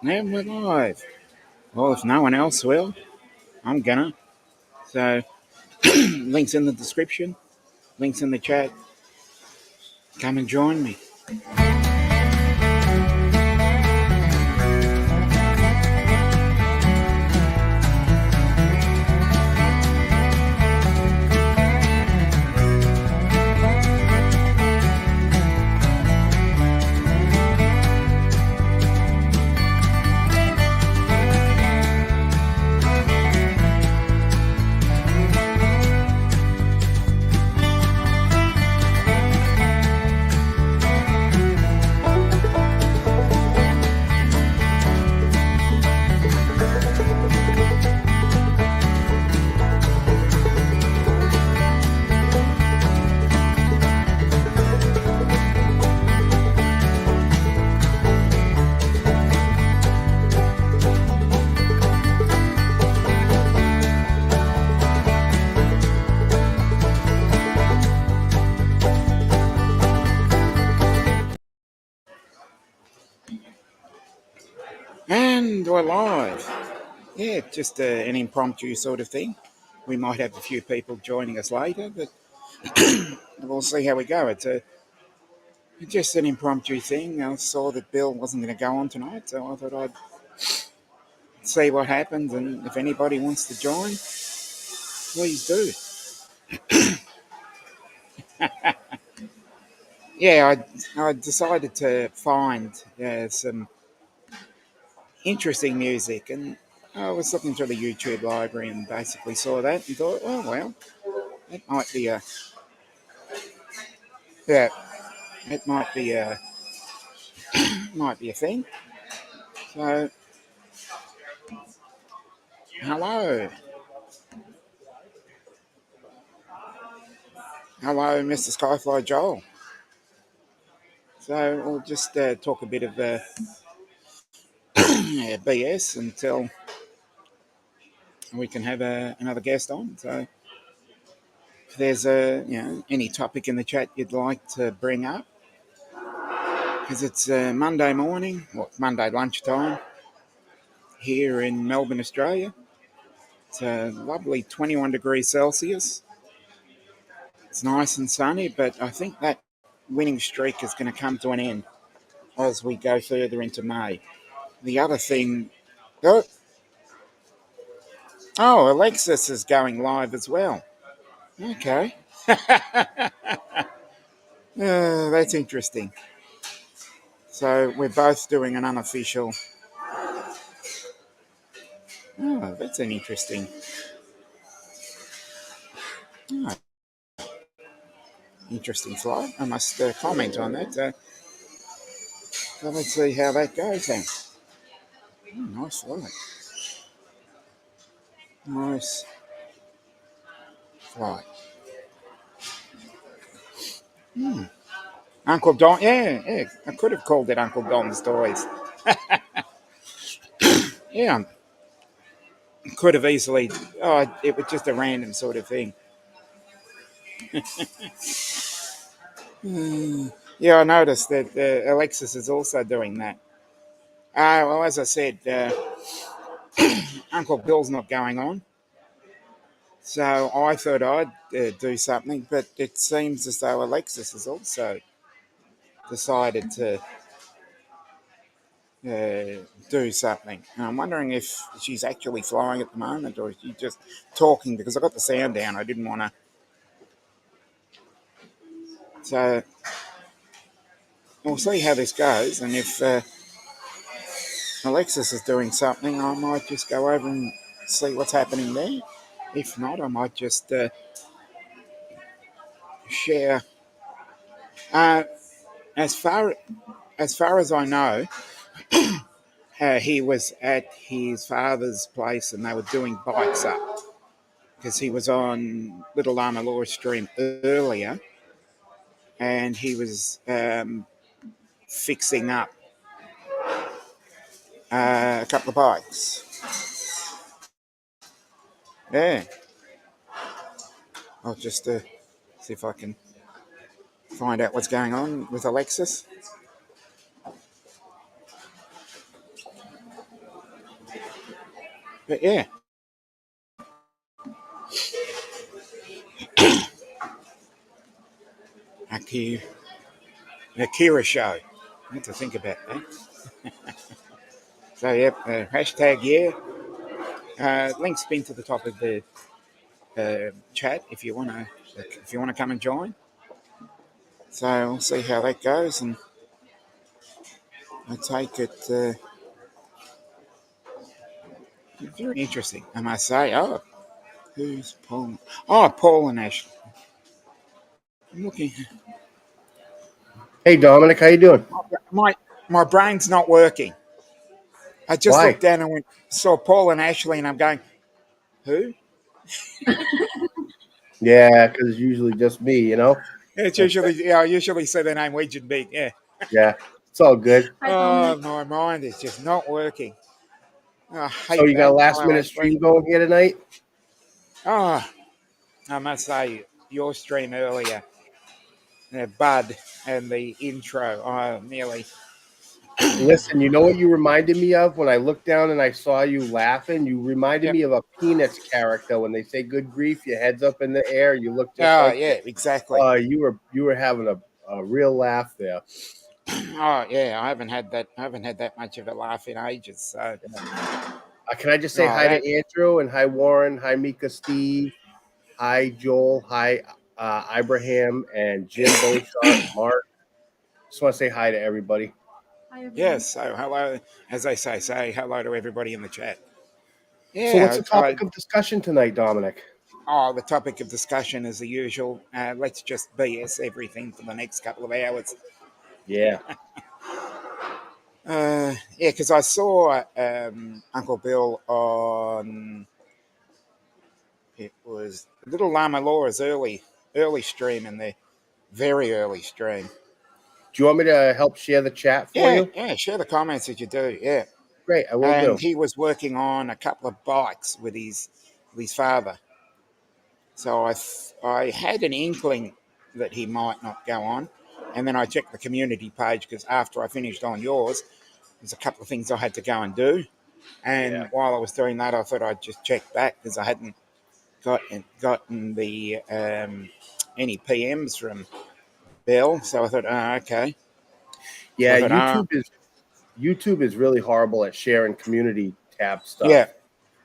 And we're live. Well, if no one else will, I'm gonna. So, links in the description, links in the chat. Come and join me. And we're live. Yeah, just an impromptu sort of thing. We might have a few people joining us later, but we'll see how we go. It's just an impromptu thing. I saw that Bill wasn't going to go on tonight, so I thought I'd see what happens, and if anybody wants to join, please do. Yeah, I decided to find some interesting music, and I was looking through the YouTube library and basically saw that and thought, oh well, it might be a yeah, it might be a thing. So hello, Mr. Skyfly Joel. So we'll just talk a bit of BS until we can have another guest on. So if there's any topic in the chat you'd like to bring up, because it's Monday morning, Monday lunchtime here in Melbourne, Australia. It's a lovely 21 degrees Celsius. It's nice and sunny, but I think that winning streak is going to come to an end as we go further into May. The other thing, Alexis is going live as well. Okay. That's interesting. So we're both doing an unofficial. Oh, that's an interesting. Oh, interesting flight. I must comment on that. So let's see how that goes then. Oh, nice flight. Nice flight. Uncle Don. Yeah. I could have called it Uncle Don's Toys. Yeah. Could have easily. Oh, it was just a random sort of thing. Yeah, I noticed that Alexis is also doing that. Well, as I said, Uncle Bill's not going on. So I thought I'd do something, but it seems as though Alexis has also decided to do something. And I'm wondering if she's actually flying at the moment or is she just talking, because I got the sound down. I didn't want to. So we'll see how this goes. And if Alexis is doing something, I might just go over and see what's happening there. If not, I might just share. As far as I know, he was at his father's place and they were doing bikes up because he was on Little Lama Law stream earlier and he was fixing up a couple of bikes. Yeah. I'll just see if I can find out what's going on with Alexis. But yeah, Akira, Akira show. I had to think about that. So yep, hashtag yeah. Link's been to the top of the chat if you wanna come and join. So we'll see how that goes, and I take it very interesting. I must say. Oh, who's Paul? Oh, Paul and Ash. I'm looking. Hey, Dominic, how you doing? My brain's not working. I just Why? looked down and saw Paul and Ashley, and I'm going, who? Yeah, because it's usually just me, you know? It's usually, I usually say the name Weijin Big. Yeah. Yeah, it's all good. Oh, my mind is just not working. Oh, I So hate you got a that. last Hello, minute Ashley. stream going here tonight? Oh, I must say, your stream earlier, Bud, and the intro, I nearly. Listen, you know what you reminded me of when I looked down and I saw you laughing? You reminded Yep. me of a Peanuts character when they say good grief, your head's up in the air, you look just Oh, like yeah, exactly. you were having a real laugh there. Oh, yeah, I haven't had that much of a laugh in ages. So, Can I just say oh, hi that. to Andrew and hi Warren, hi Mika Steve, hi Joel, hi Ibrahim and Jim Beauchamp, Mark. Just want to say hi to everybody. Yes. So, hello, as they say hello to everybody in the chat. So, what's Yeah. the topic of discussion tonight, Dominic? Oh, the topic of discussion is the usual. Let's just BS everything for the next couple of hours. Yeah. Yeah, because I saw Uncle Bill on, it was Little Llama Laura's early stream in there, very early stream. Do you want me to help share the chat for Yeah, you? yeah. Share the comments if you do. Yeah, Great, I will and do. he was working on a couple of bikes with his father. So I had an inkling that he might not go on, and then I checked the community page because after I finished on yours, there's a couple of things I had to go and do. Yeah. And while I was doing that, I thought I'd just check back because I hadn't gotten the any PMs from Bill. So I thought, oh, okay. So I Yeah, thought, YouTube is really horrible at sharing community tab yeah, stuff.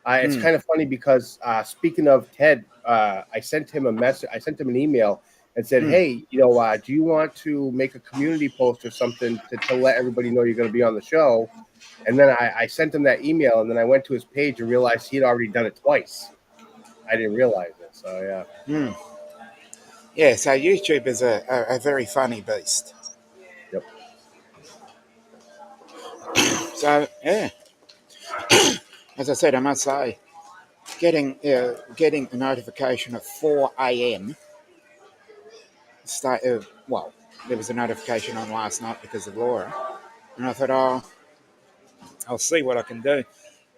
It's mm, kind of funny because speaking of Ted, I sent him a message. I sent him an email and said, mm. "Hey, do you want to make a community post or something to let everybody know you're going to be on the show?" And then I sent him that email, and then I went to his page and realized he'd already done it twice. I didn't realize it. So yeah. Mm. Yeah. So YouTube is a very funny beast. Yep. So yeah, as I said, I must say, getting a notification at 4 a.m. Well, there was a notification on last night because of Laura, and I thought, oh, I'll see what I can do.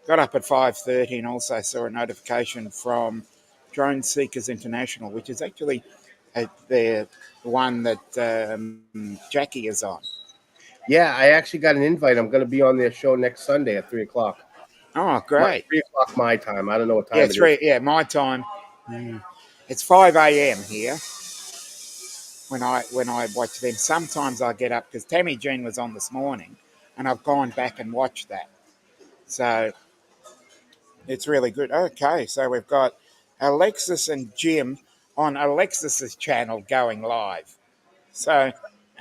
Got up at 5:30 and also saw a notification from Drone Seekers International, which is actually the one that Jackie is on. Yeah, I actually got an invite. I'm going to be on their show next Sunday at 3:00. Oh, great! 3:00 my time. I don't know what Yeah, time it is. my time. It's 5 a.m. here when I watch them. Sometimes I get up because Tammy Jean was on this morning, and I've gone back and watched that. So it's really good. Okay, so we've got Alexis and Jim on Alexis's channel going live. So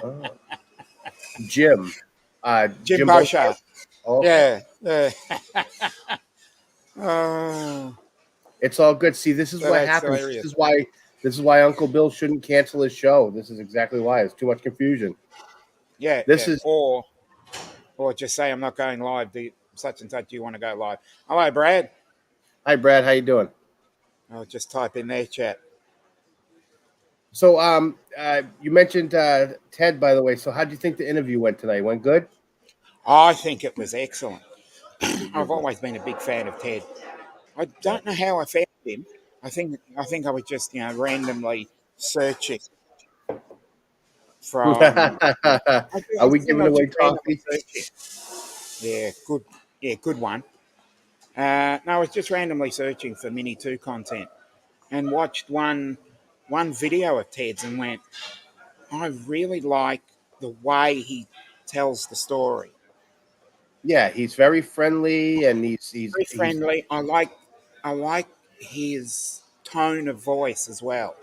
Oh. Jim. Jim Jim Beauchamp. Beauchamp, Okay. yeah, yeah. Oh, It's all good. See, this is so what that's happens. hilarious. This is why Uncle Bill shouldn't cancel his show. This is exactly why. It's too much confusion. Yeah, This yeah. is Or just say I'm not going live. Such and such. Do you want to go live? Hello, Brad. Hi Brad, how you doing? I'll just type in their chat. So you mentioned Ted, by the way. So how do you think the interview went tonight? Went good? I think it was excellent. I've Mhm. always been a big fan of Ted. I Yeah. don't know how I found him. I think I was just randomly searching from. Are I we think I giving was away just randomly coffee? searching. Yeah, good. Yeah, good one. No, I was just randomly searching for Mini 2 content and watched one video of Ted's and went, I really like the way he tells the story. Yeah, he's very friendly, and Very he's friendly. I like his tone of voice as well.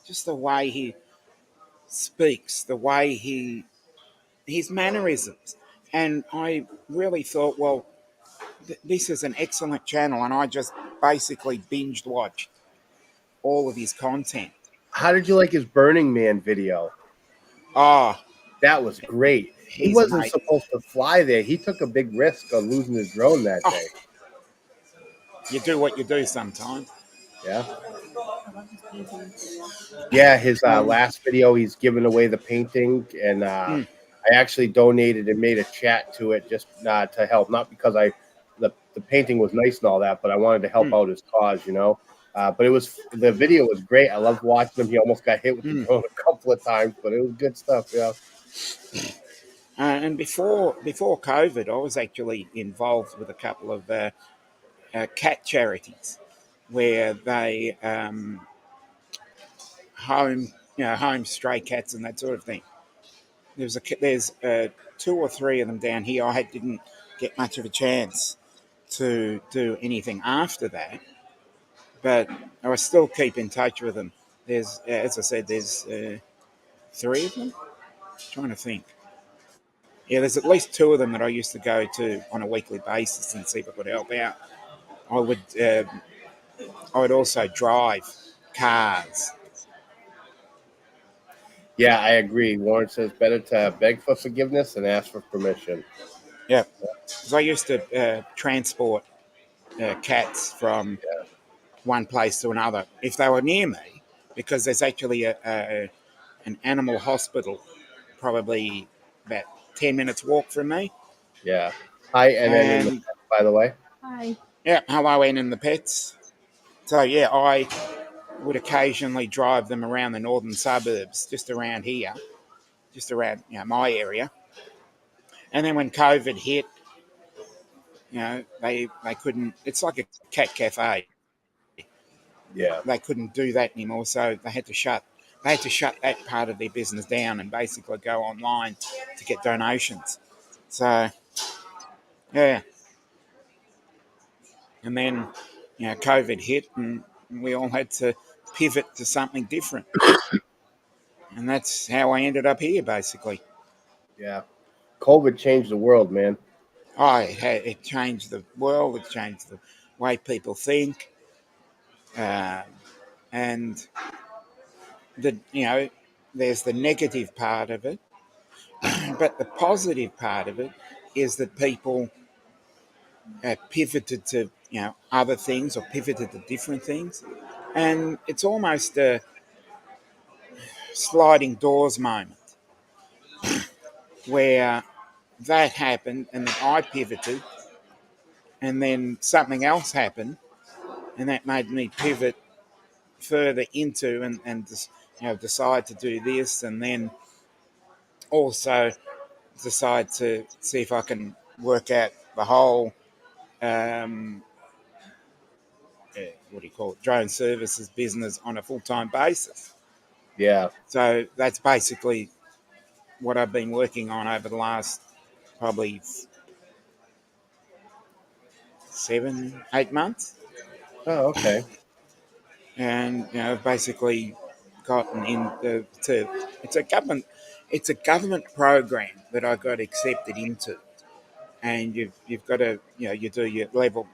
Just the way he speaks, the way his mannerisms. And I really thought, well, this is an excellent channel, and I just basically binged watched all of his content. How did you like his Burning Man video? Oh, That was great. He he's wasn't amazing. supposed to fly there. He took a big risk on losing his drone that Oh, day. you do what you do sometimes. Yeah. Yeah, his Um, last video, he's giving away the painting, and mm, I actually donated and made a chat to it just to help, not because the painting was nice and all that, but I wanted to help mm, out his cause, But the video was great. I loved watching him. He almost got hit with the mm. drone a couple of times, but it was good stuff. Yeah. And before COVID, I was actually involved with a couple of cat charities where they home stray cats and that sort of thing. There's two or three of them down here. Didn't get much of a chance to do anything after that, but I still keep in touch with them. There's, as I said, there's three of them. Trying to think. Yeah, there's at least two of them that I used to go to on a weekly basis and see if I could help out. I would I would also drive cars. Yeah, I agree. Warren says better to beg for forgiveness than ask for permission. Yeah, because I used to transport cats from one place to another if they were near me, because there's actually an animal hospital probably about 10 minutes walk from me. Yeah. Hi, NN in the And chat, by the way. Hi. yeah, hello, N and the pets. So yeah, I would occasionally drive them around the northern suburbs, just around here, just around my area. And then when COVID hit, they couldn't. It's like a cat cafe. Yeah. They couldn't do that anymore, so they had to shut. They had to shut that part of their business down and basically go online to get donations. So yeah, and then COVID hit, and we all had to pivot to something different, and that's how I ended up here, basically. Yeah. COVID changed the world, man. It changed the world. It changed the way people think, uh, and there's the negative part of it, but the positive part of it is that people pivoted to other things or pivoted to different things, and it's almost a sliding doors moment where that happened and then I pivoted and then something else happened and that made me pivot further into and decide to do this, and then also decide to see if I can work out the whole um, what do you call it, drone services business on a full-time basis. Yeah. So that's basically what I've been working on over the last probably 7, 8 months, Oh, okay. and I've basically gotten into it's a government it's a government program that I got accepted into, and you've got to you do your level.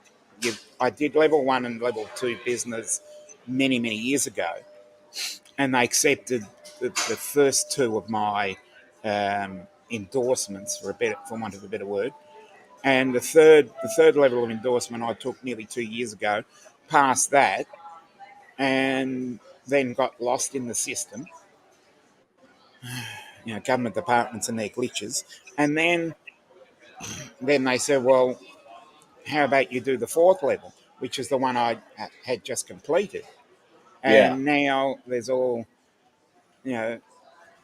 I did level 1 and level 2 business many years ago, and they accepted the first two of my endorsements, for want of a better word. And the third level of endorsement I took nearly 2 years ago, passed that, and then got lost in the system. Government departments and their glitches. And then they said, well, how about you do the fourth level, which is the one I had just completed. Yeah. And now you know,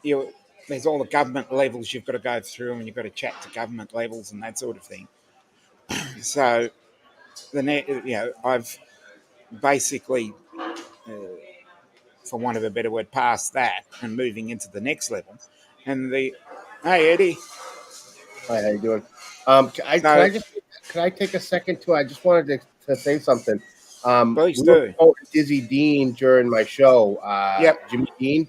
you there's all the government levels you've got to go through, and you've got to chat to government levels and that sort of thing. So I've basically, for want of a better word, passed that and moving into the next level. And hey Eddie, Hi, how you doing? so Can I take a second too? I just wanted to say something. please We were do. promoting Dizzy Dean during my show, Yep, Jimmy Dean,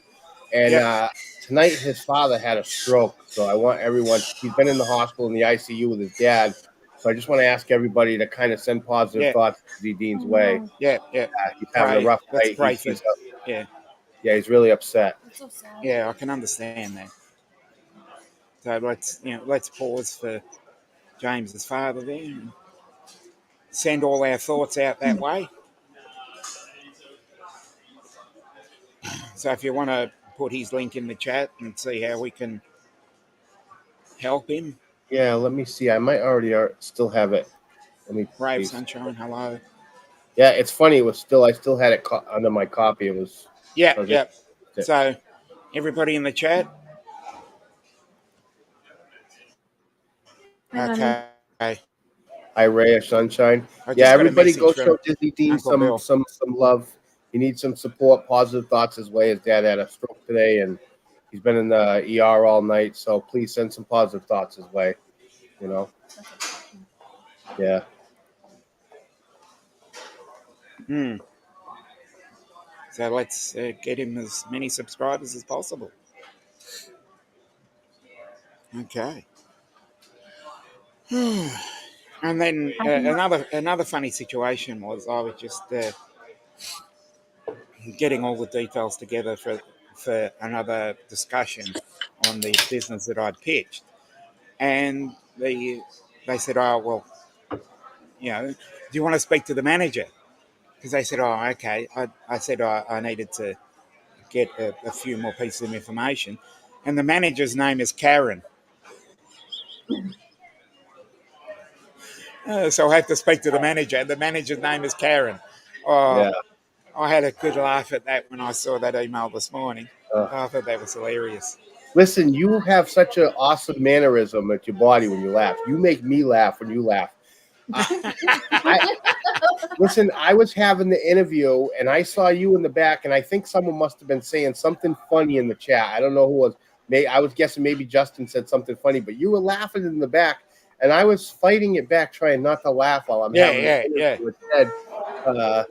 and yep, tonight his father had a stroke. So I want everyone. He's been in the hospital in the ICU with his dad. So I just want to ask everybody to kind of send positive yeah, thoughts Dizzy Dean's Oh way. no, yeah, yeah. He's having a Pray. rough Let's night. pray for. Yeah, Yeah, he's really upset. that's so sad. yeah. I can understand that. So let's pause for James's father there and send all our thoughts out that way. So if you want to put his link in the chat and see how we can help him, Yeah, let me see. I might already still have it. Let me Brave see. Sunshine, hello. Yeah, it's funny. It was still I still had it under my copy. It was. Yep, I was yep. it. So everybody in the chat, Hi, honey. okay. Hi, Ray of Sunshine. I Yeah, just got a everybody message go show from Disney Dean Uncle Bill. some love. He needs some support, positive thoughts his way. His dad had a stroke today, and he's been in the ER all night. So please send some positive thoughts his way. You know, yeah. Hmm. So let's get him as many subscribers as possible. Okay. And then another funny situation was I was just getting all the details together for another discussion on the business that I'd pitched, and they said, "Oh well, do you want to speak to the manager?" Because they said, "Oh, okay." I said I needed to get a few more pieces of information, and the manager's name is Karen. So I had to speak to the manager, and the manager's name is Karen. Oh, Yeah. I had a good laugh at that when I saw that email this morning. Uh, I thought that was hilarious. Listen, you have such an awesome mannerism at your body when you laugh. You make me laugh when you laugh. I listen. I was having the interview, and I saw you in the back, and I think someone must have been saying something funny in the chat. I don't know who was. I was guessing maybe Justin said something funny, but you were laughing in the back, and I was fighting it back, trying not to laugh while I'm Yeah, having the yeah, interview yeah. with Ted.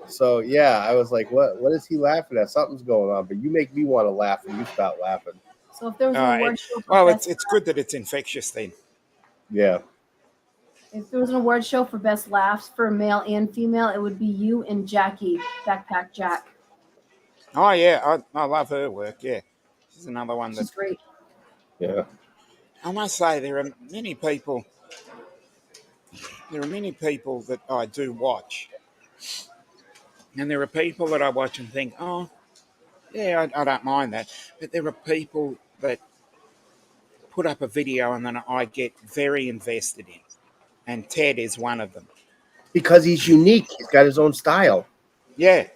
So yeah, I was like, "What is he laughing at? Something's going on." But you make me want to laugh, and you start laughing. So if there was an award show for Well, best, it's good that it's infectious then. Yeah. if there was an award show for best laughs for male and female, it would be you and Jackie, Backpack Jack. Oh yeah, I love her work. Yeah, she's another one that She's great. Yeah. I must say there are many people. There are many people that I do watch, and there are people that I watch and think, oh yeah, I don't mind that. But there are people that put up a video and then I get very invested in, and Ted is one of them. Because he's unique. He's got his own style. Yeah,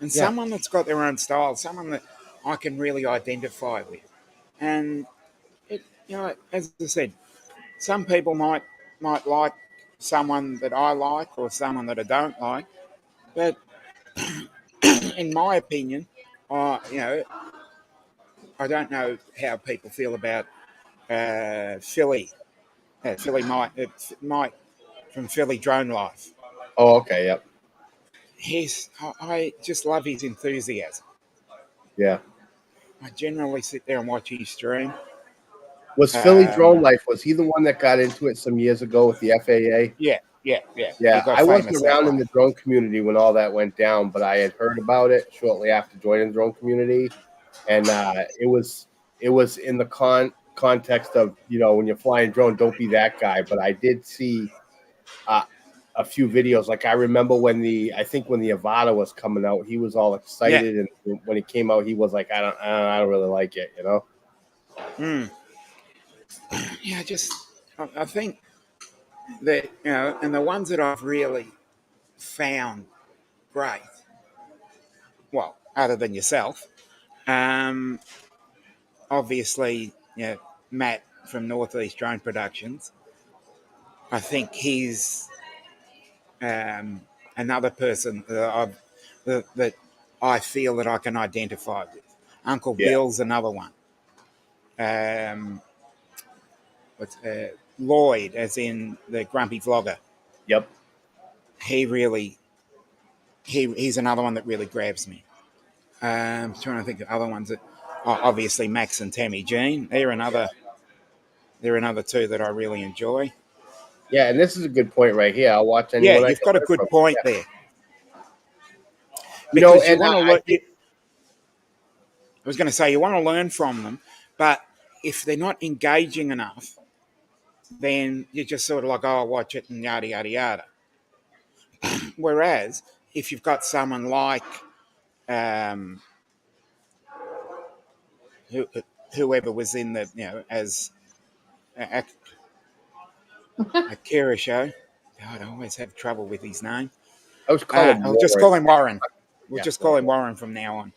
and Yeah. someone that's got their own style, someone that I can really identify with, and as I said, some people might like someone that I like or someone that I don't like, but in my opinion, I don't know how people feel about Philly. Philly Mike from Philly Drone Life. Oh, okay. Yep. I just love his enthusiasm. Yeah. I generally sit there and watch his stream. Was Philly Drone Um, Life, was he the one that got into it some years ago with the FAA? yeah, yeah, yeah. He Yeah, got I wasn't famous that around in way. the drone community when all that went down, but I had heard about it shortly after joining the drone community, and it was in the context of when you're flying drone, don't be that guy. But I did see uh, a few videos. Like I remember I think when the Avata was coming out, he was all Yeah. excited, and when it came out, he was like, I don't really like it, Mm. Yeah, I think that and the ones that I've really found great, well, other than yourself, um, obviously, Matt from Northeast Drone Productions. I think another person that I feel that I can identify with. Uncle Yeah. Bill's another one. What's Lloyd, as in the grumpy vlogger. Yep. He's another one that really grabs me. Trying to think of other ones that, obviously Max and Tammy Jean. They're another two that I really enjoy. Yeah, and this is a good point right here. I'll watch Yeah, anyone I you've can got a learn good from. point Yeah. there. You know, Because you and want to I look. think, I was going to say you want to learn from them, but if they're not engaging enough, then you're just sort of like, oh, I'll watch it and yada yada yada. Whereas if you've got someone like um, whoever was in the as Akira show, God, I always have trouble with his name. I was calling I'll just call him Warren. We'll Yeah. just call him Warren from now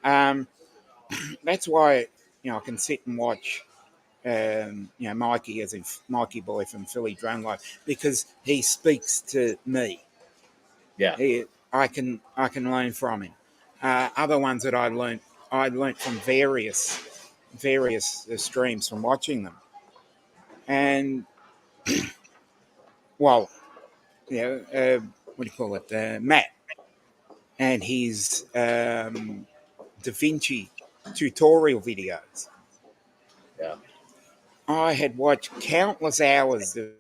on. That's why I can sit and watch Mikey, as in Mikey Boy from Philly Drone Life, because he speaks to me. Yeah. I can learn from him. Other ones that I learned from various streams from watching them, and well, what do you call it, Matt and his Da Vinci tutorial videos. Yeah. I had watched countless hours of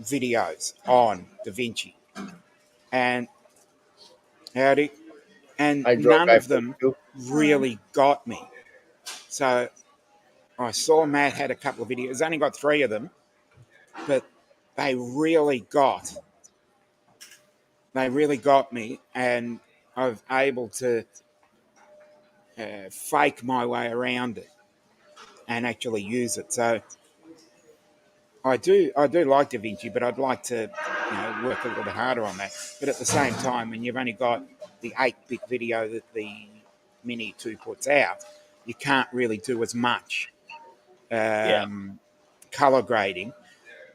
videos on Da Vinci, and howdy, and Hydro none guy of them too. really got me. So I saw Matt had a couple of videos. Only got 3 of them, but they really got me, and I was able to fake my way around it and actually use it. So I do like Da Vinci, but I'd like to work a little bit harder on that. But at the same time, when you've only got the 8-bit video that the Mini 2 puts out, you can't really do as much color grading,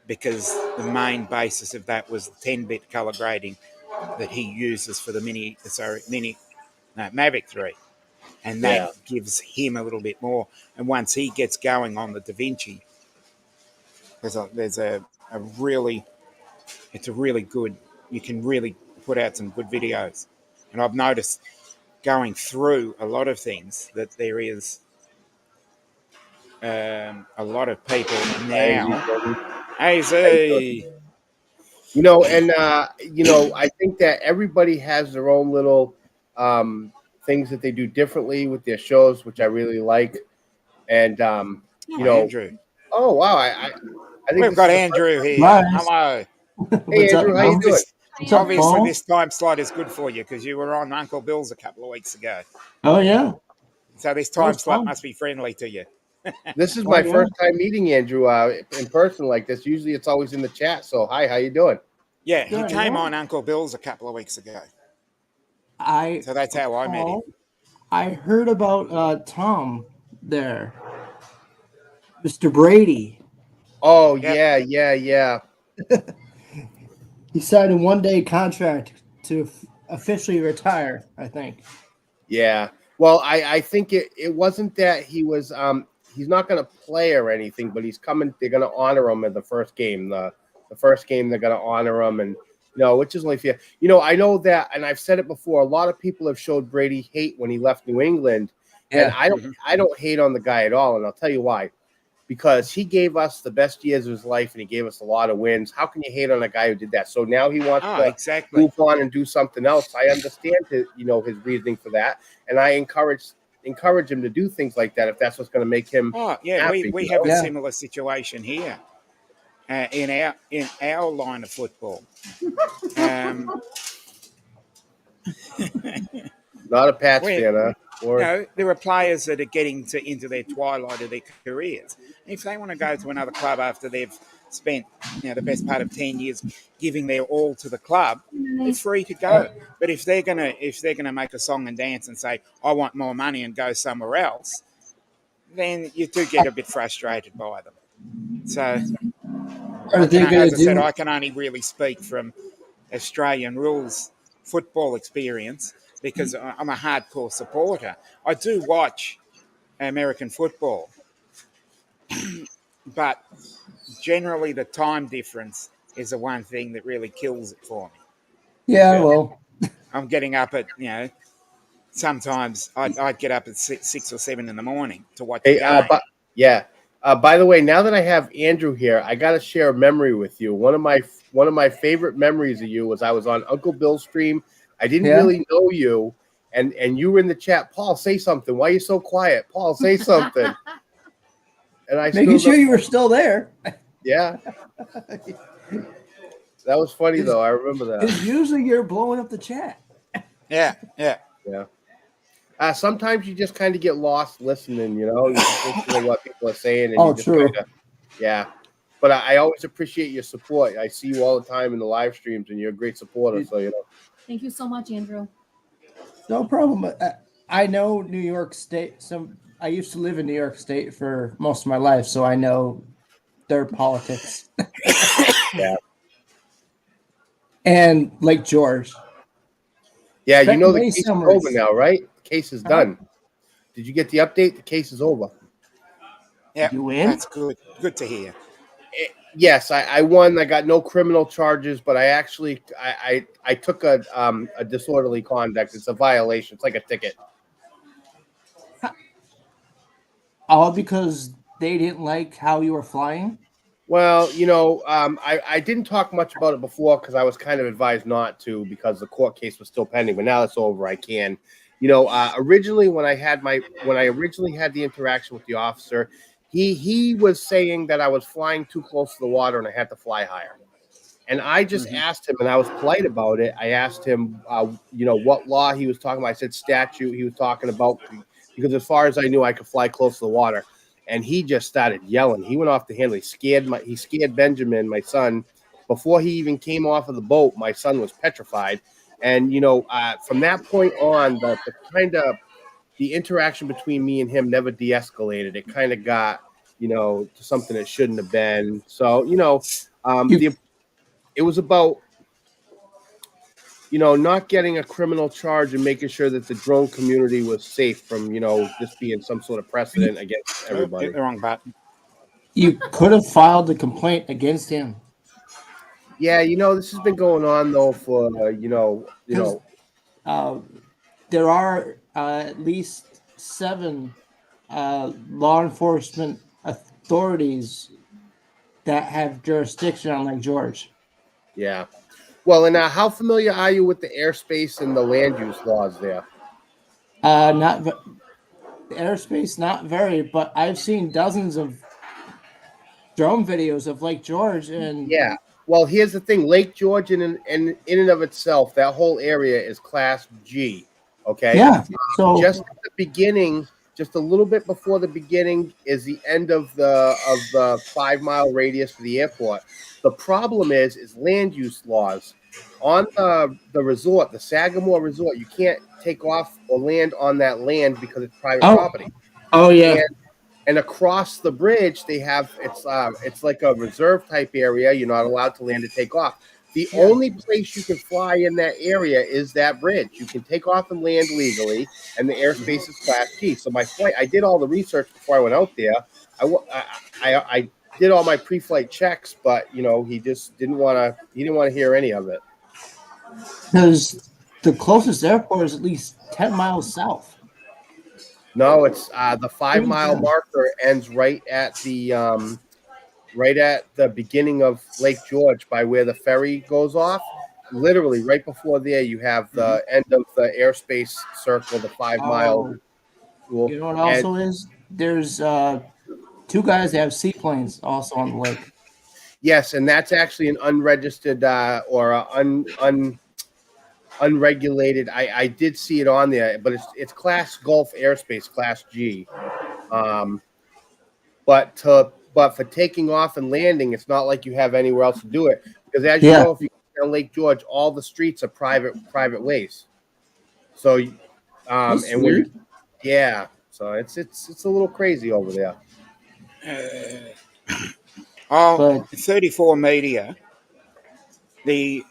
because the main basis of that was 10-bit color grading that he uses for the Mavic 3, and that Yeah. gives him a little bit more. And once he gets going on the Da Vinci, there's a really it's a really good. You can really put out some good videos, and I've noticed going through a lot of things that there is a lot of people now. AZ. And I think that everybody has their own little things that they do differently with their shows, which I really like. And Andrew. oh wow, I think We've this got is Andrew here. Nice. Hello. Hey What's up, Andrew, how you Paul? doing? What's up, Obviously, Paul? this time slot is good for you because you were on Uncle Bill's a couple of weeks ago. Oh yeah. So this That time was slot fun. must be friendly to you. This is Oh, my yeah. first time meeting Andrew in person like this. Usually it's always in the chat. So hi, how you doing? Yeah, he Good, came yeah. on Uncle Bill's a couple of weeks ago. I So that's how I met him. I heard about Tom there, Mr. Brady. Oh Yep. yeah. He signed a 1-day contract to officially retire, I think. Yeah. Well, I think it wasn't that he was he's not going to play or anything, but he's coming. They're going to honor him in the first game. The first game they're going to honor him, and which is only fair. I know that, and I've said it before. A lot of people have showed Brady hate when he left New England, and I don't hate on the guy at all, and I'll tell you why. Because he gave us the best years of his life and he gave us a lot of wins. How can you hate on a guy who did that? So now he wants to Exactly. move on and do something else. I understand his reasoning for that, and I encourage him to do things like that if that's what's going to make him. Oh yeah, happy, we have a similar situation here in our line of football. Not a Pats fan, huh? There are players that are getting into their twilight of their careers. If they want to go to another club after they've spent the best part of 10 years giving their all to the club, they're free to go. But if they're gonna make a song and dance and say, I want more money and go somewhere else, then you do get a bit frustrated by them. So Are they as I said, do? I can only really speak from Australian rules football experience because I'm a hardcore supporter. I do watch American football, but generally the time difference is the one thing that really kills it for me. Yeah, Yeah. well, I'm getting up at, sometimes I'd get up at 6 or 7 in the morning to watch a Hey, game. yeah. By the way, now that I have Andrew here, I got to share a memory with you. One of my favorite memories of you was I was on Uncle Bill's stream. I didn't Yeah. really know you, and you were in the chat. Paul, say something. Why are you so quiet? Paul, say something. And I making still sure you were still there. yeah. That was funny though. I remember that. Because usually you're blowing up the chat. Yeah. Yeah. Sometimes you just kind of get lost listening, you know, you just listen to what people are saying, and you just true. kinda, yeah. But I always appreciate your support. I see you all the time in the live streams, and you're a great supporter. So Thank you so much, Andrew. No problem. I know New York State. I used to live in New York State for most of my life, so I know their politics. Yeah. And Lake George. Yeah, you Spent know the many case is summers. over now, right? The case is done. Did you get the update? The case is over. Yeah. You win? That's good. Good to hear. Yes, I won. I got no criminal charges, but I actually I took a disorderly conduct. It's a violation. It's like a ticket. All because they didn't like how you were flying? Well, I didn't talk much about it before because I was kind of advised not to because the court case was still pending. But now it's over, I can. Originally when I originally had the interaction with the officer, he was saying that I was flying too close to the water and I had to fly higher. And I just asked him, and I was polite about it. I asked him, what law he was talking about. I said statute he was talking about because as far as I knew, I could fly close to the water. And he just started yelling. He went off the handle. He scared Benjamin, my son. Before he even came off of the boat, my son was petrified. And from that point on, the interaction between me and him never de-escalated. It kind of got to something it shouldn't have been. So it was about not getting a criminal charge and making sure that the drone community was safe from just being some sort of precedent against everybody. Hit the wrong button. You could have filed a complaint against him. Yeah, this has been going on though for there are at least 7 law enforcement authorities that have jurisdiction on Lake George. Yeah. Well, and how familiar are you with the airspace and the land use laws there? The airspace, not very, but I've seen dozens of drone videos of Lake George, and yeah. Well, here's the thing: Lake George, in and of itself, that whole area is Class G. Okay. Yeah. So just at the beginning, just a little bit before the beginning, is the end of the 5-mile radius for the airport. The problem is land use laws on the resort, the Sagamore Resort. You can't take off or land on that land because it's private property. Oh yeah. And across the bridge, they have it's like a reserve type area. You're not allowed to land or take off. The only place you can fly in that area is that bridge. You can take off and land legally, and the airspace is Class G. So my flight, I did all the research before I went out there. I did all my pre-flight checks, but he just didn't want to. He didn't want to hear any of it. Because the closest airport is at least 10 miles south. No, it's the 5-mile marker ends right at the beginning of Lake George by where the ferry goes off. Literally right before there, you have the end of the airspace circle, the 5-mile rule. You know what also is? There's 2 guys that have seaplanes also on the lake. Yes, and that's actually an unregistered or unregulated. I did see it on there, but it's Class Gulf airspace, Class G. But for taking off and landing, it's not like you have anywhere else to do it because, as you know, if you go down Lake George, all the streets are private ways. So, and weird. So it's a little crazy over there. 34 Media, the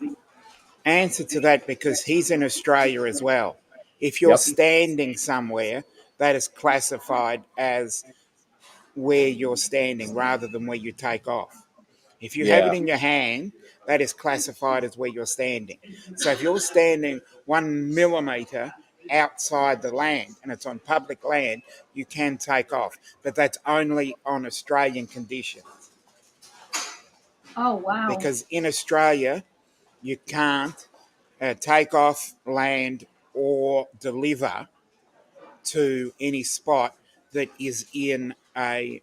answer to that because he's in Australia as well. If you're Yep. standing somewhere, that is classified as where you're standing rather than where you take off. If you have Yeah. it in your hand, that is classified as where you're standing. So if you're standing 1 millimeter outside the land and it's on public land, you can take off, but that's only on Australian conditions. Oh wow. Because in Australia, you can't take off, land, or deliver to any spot that is in a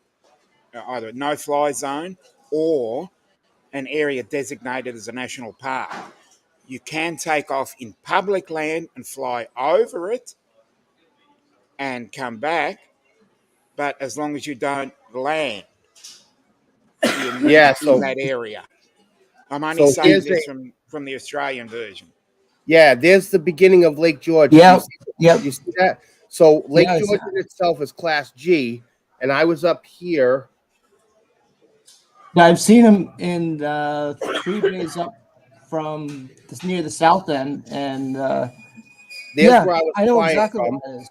either no-fly zone or an area designated as a national park. You can take off in public land and fly over it and come back, but as long as you don't land Yeah. in So that area. I'm only so saying here's this a from the Australian version. yeah. There's the beginning of Lake George. Yep. Yep. You see that? So Lake Yes. George in itself is Class G, and I was up here. I've seen them in the 3 days up from near the south end, and There's yeah, where I was I know flying exactly from, what it is.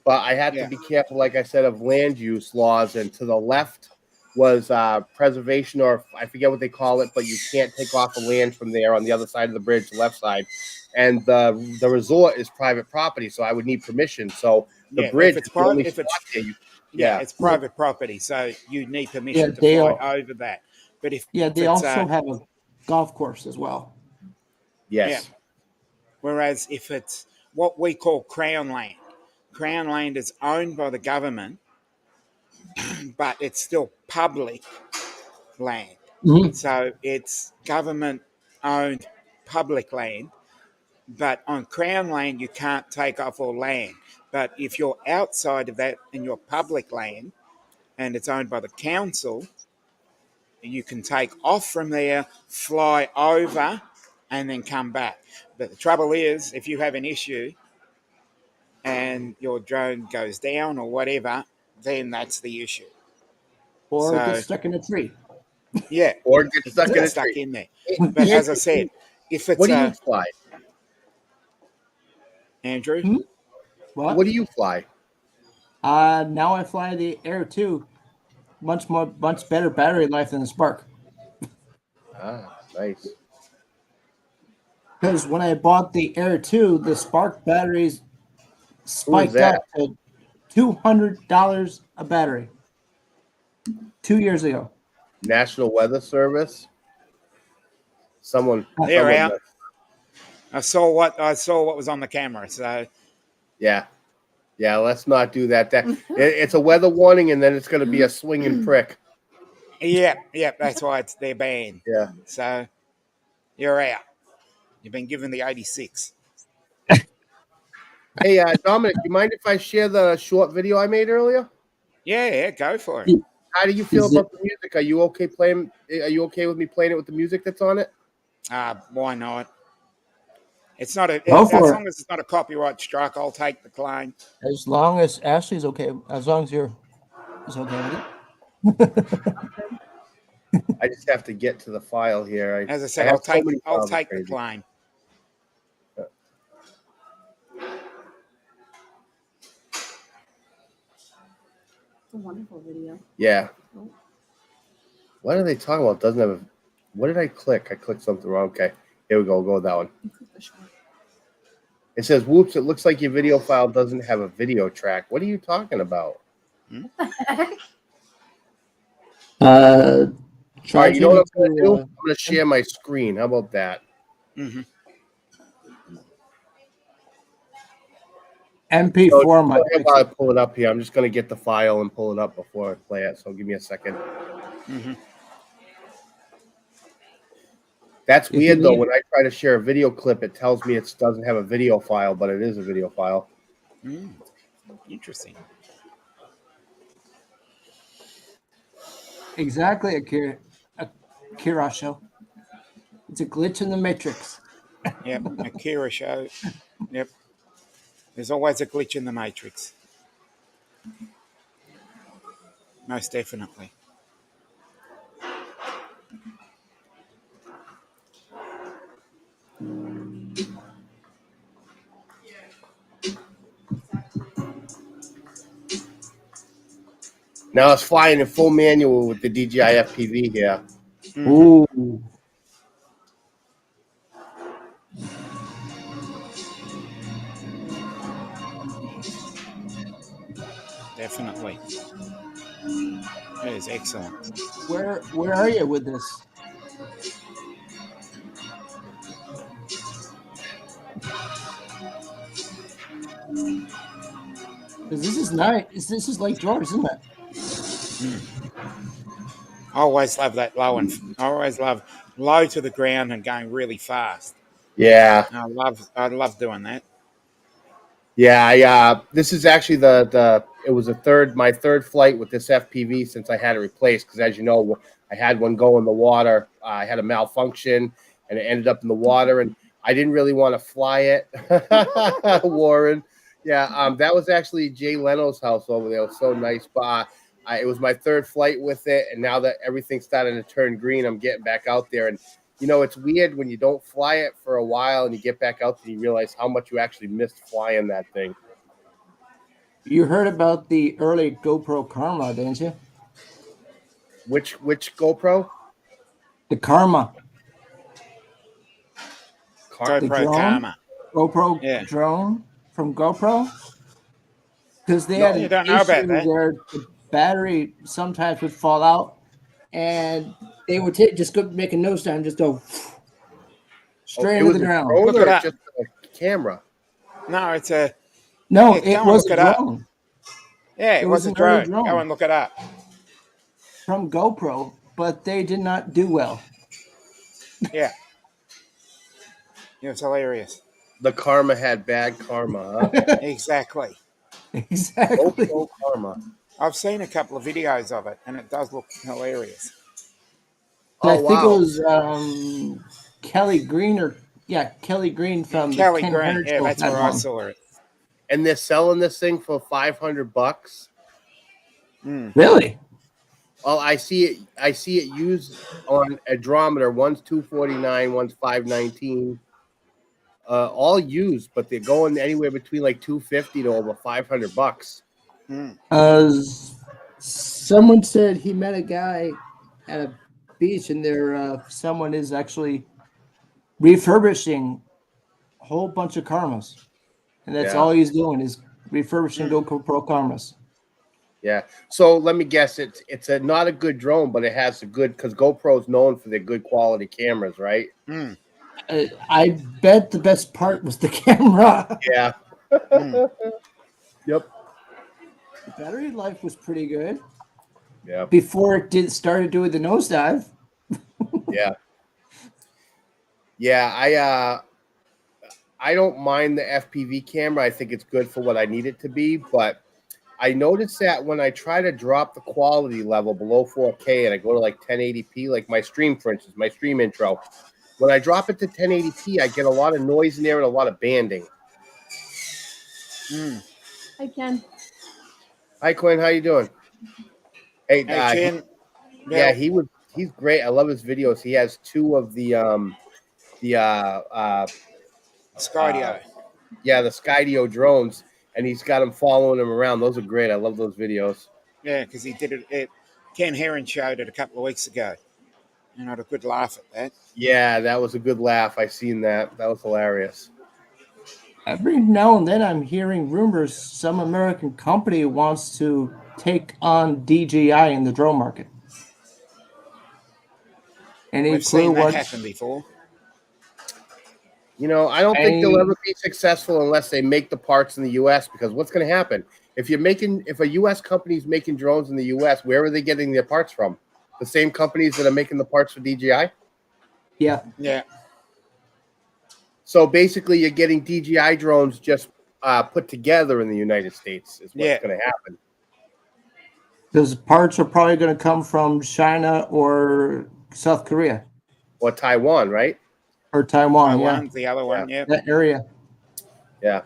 but I had to Yeah. be careful, like I said, of land use laws. And to the left was preservation, or I forget what they call it, but you can't take off the land from there on the other side of the bridge, the left side. And the resort is private property, so I would need permission. So the Yeah, bridge if it's is the only if spot it's there. yeah, Yeah. it's private property, so you need Yeah, permission to they fly are. over that. But if Yeah, they it's also have a golf course as well. Yes. yeah, whereas if it's what we call Crown land is owned by the government, but it's still public land. Mhm. So it's government owned public land, but on Crown land you can't take off or land. But if you're outside of that and you're public land and it's owned by the council, you can take off from there, fly over, and then come back. But the trouble is, if you have an issue and your drone goes down or whatever, then that's the issue. Or get So, stuck in a tree. yeah, Or get it stuck can in get a stuck tree. in there. But Andrew, as I said, if it's what do you fly? Andrew, Hmm? What? What do you fly? Now I fly the Air 2. Much better battery life than the Spark. Ah, nice. Because when I bought the Air 2, the Spark batteries Who is spiked that? up to $200 a battery 2 years ago. National Weather Service. Someone. they're someone out. I saw what was on the camera. So yeah. Yeah, let's not do that. It's a weather warning, and then it's going to be a swinging prick. yeah, that's why they're banned. Yeah. So you're out. You've been given the 86. Hey, Dominic, you mind if I share the short video I made earlier? Yeah, go for it. How do you feel Is it- about the music? Are you okay playing? Are you okay with me playing it with the music that's on it? Why not? It's not Go as for it. long as it's not a copyright strike, I'll take the claim. As long as Ashley's okay, as long as you're is okay with it. I just have to get to the file here. As I said, have I'll take so many I'll files, take it's the crazy. claim. It's a wonderful video. Yeah. What are they talking about? Doesn't have a. What did I click? I clicked something wrong. Okay, here we go. We'll go with that one. It says, "Whoops! It looks like your video file doesn't have a video track." What are you talking about? Uh, All right, you know what I'm going to do? to, I'm going to share my screen. How about that? Mm-hmm. MP4 might If fix I it. pull it up here, I'm just going to get the file and pull it up before I play it. So give me a second. Mm-hmm. That's If you weird though. need- When I try to share a video clip, it tells me it doesn't have a video file, but it is a video file. Interesting. Exactly, Akira show. It's a glitch in the matrix. Yep, Akira show. Yep. There's always a glitch in the matrix. Most definitely. Now it's flying in full manual with the DJI FPV here. Ooh. Definitely. That is excellent. Where are you with this? Because this is nice. This is Lake George, isn't it? I always love that low, and I always love low to the ground and going really fast. Yeah. I love doing that. Yeah, this is actually it was my third flight with this FPV since I had it replaced, because as you know, I had one go in the water. I had a malfunction and it ended up in the water, and I didn't really want to fly it. Warren. Yeah, that was actually Jay Leno's house over there. It was so nice. But it was my third flight with it, and now that everything's starting to turn green, I'm getting back out there. And you know, it's weird when you don't fly it for a while and you get back out and you realize how much you actually missed flying that thing. You heard about the early GoPro Karma, didn't you? Which GoPro? The Karma. GoPro The drone? Karma. GoPro drone from GoPro? Because they had you an don't know issue about that. where the battery sometimes would fall out, and they would just go make a nose down and just go straight into the ground. Look it up. Just a camera. No, it's a No, Yeah, it go and was look a it up. drone yeah. It It was was a an early drone. Go drone. and look it up. from GoPro, but they did not do well. Yeah. It's hilarious. The Karma had bad karma, huh? Exactly. Exactly. GoPro Karma. I've seen a couple of videos of it, and it does look hilarious. I Oh, think it wow. was Kelly Green Kelly Green from Kelly the Ken Green. Hennard Yeah, Show that's had where I one. saw it. And they're selling this thing for $500. Really? Well, I see it used on a Drometer. One's $249, one's $519. All used, but they're going anywhere between like $250 to over $500. Someone said he met a guy at a beach, and someone is actually refurbishing a whole bunch of Karmas, and that's Yeah. all he's doing is refurbishing GoPro Karmas. Yeah. So let me guess, it's not a good drone, but it has a good, because GoPro's known for their good quality cameras, right? I bet the best part was the camera. Yeah. Yep. The battery life was pretty good Yeah. before it started doing the nosedive. Yeah. Yeah. I don't mind the FPV camera. I think it's good for what I need it to be, but I noticed that when I try to drop the quality level below 4K and I go to like 1080p, like my stream, for instance, my stream intro, when I drop it to 1080p, I get a lot of noise in there and a lot of banding. Hi, Ken. Hi, Quinn. How you doing? Hey, Hey, Jen. yeah, he's great. I love his videos. He has two of the Skydio. the Skydio drones, and he's got them following him around. Those are great. I love those videos. Yeah, because he did it. Ken Heron showed it a couple of weeks ago, and I had a good laugh at that. Yeah, that was a good laugh. I seen that. That was hilarious. Every now and then I'm hearing rumors some American company wants to take on DJI in the drone market. Any We've clue seen that what? happen before. You know, I don't think they'll ever be successful unless they make the parts in the U.S. Because what's going to happen if a U.S. company's making drones in the U.S., where are they getting their parts from? The same companies that are making the parts for DJI. Yeah. Yeah. So basically, you're getting DJI drones just put together in the United States is what's going to happen. Those parts are probably going to come from China or South Korea. Or Taiwan, right? Or Taiwan, Taiwan's the other one, yeah. That area. Yeah.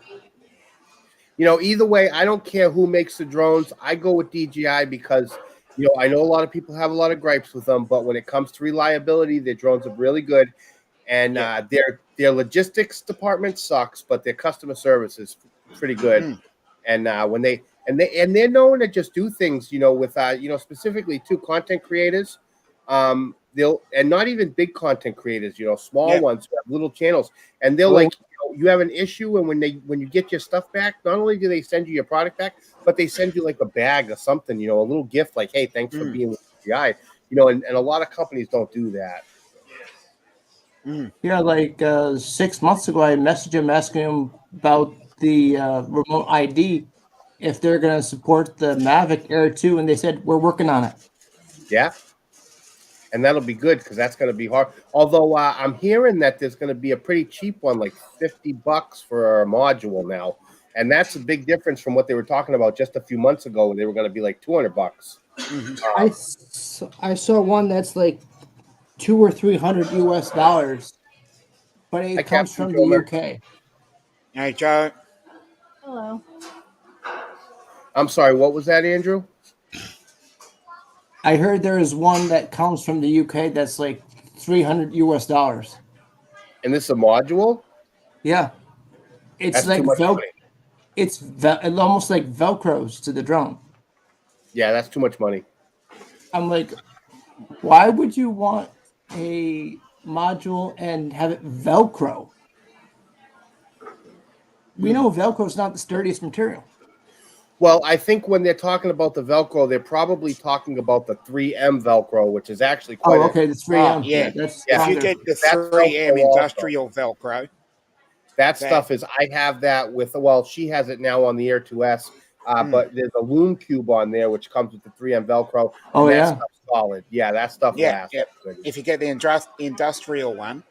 You know, either way, I don't care who makes the drones. I go with DJI because, you know, I know a lot of people have a lot of gripes with them, but when it comes to reliability, their drones are really good. And they're their logistics department sucks, but their customer service is pretty good. Mm. And when they're known to just do things, with specifically to content creators. They'll, and not even big content creators, small Yeah. ones who have little channels, and they'll Well- like, you have an issue, and when you get your stuff back, not only do they send you your product back, but they send you like a bag or something, a little gift, like, hey, thanks for being with GI, and a lot of companies don't do that. Yeah, like 6 months ago, I messaged him asking him about the remote ID, if they're going to support the Mavic Air 2, and they said, we're working on it. Yeah. And that'll be good because that's going to be hard. Although I'm hearing that there's going to be a pretty cheap one, like $50 for a module now. And that's a big difference from what they were talking about just a few months ago when they were going to be like $200. I saw one that's like $200 or $300 US, but it Hi, comes Captain from the Kilmer. UK. Hey, Joe. Hello. I'm sorry, what was that, Andrew? I heard there is one that comes from the UK that's like $300 US. And this is a module? Yeah, it's That's like too much money. it's almost like Velcros to the drone. Yeah, that's too much money. I'm like, why would you want a module and have it Velcro? We know Velcro is not the sturdiest material. Well, I think when they're talking about the Velcro, they're probably talking about the 3M Velcro, which is actually quite Oh, okay, the 3M. yeah. That's Yeah. If you stronger. get the That's 3M Velcro also. industrial Velcro, that stuff is, I have that with, well, she has it now on the Air 2S, but there's a Loom Cube on there, which comes with the 3M Velcro. Oh, and that yeah. stuff's solid. Yeah, that stuff lasts. yeah. Good. If you get the industrial one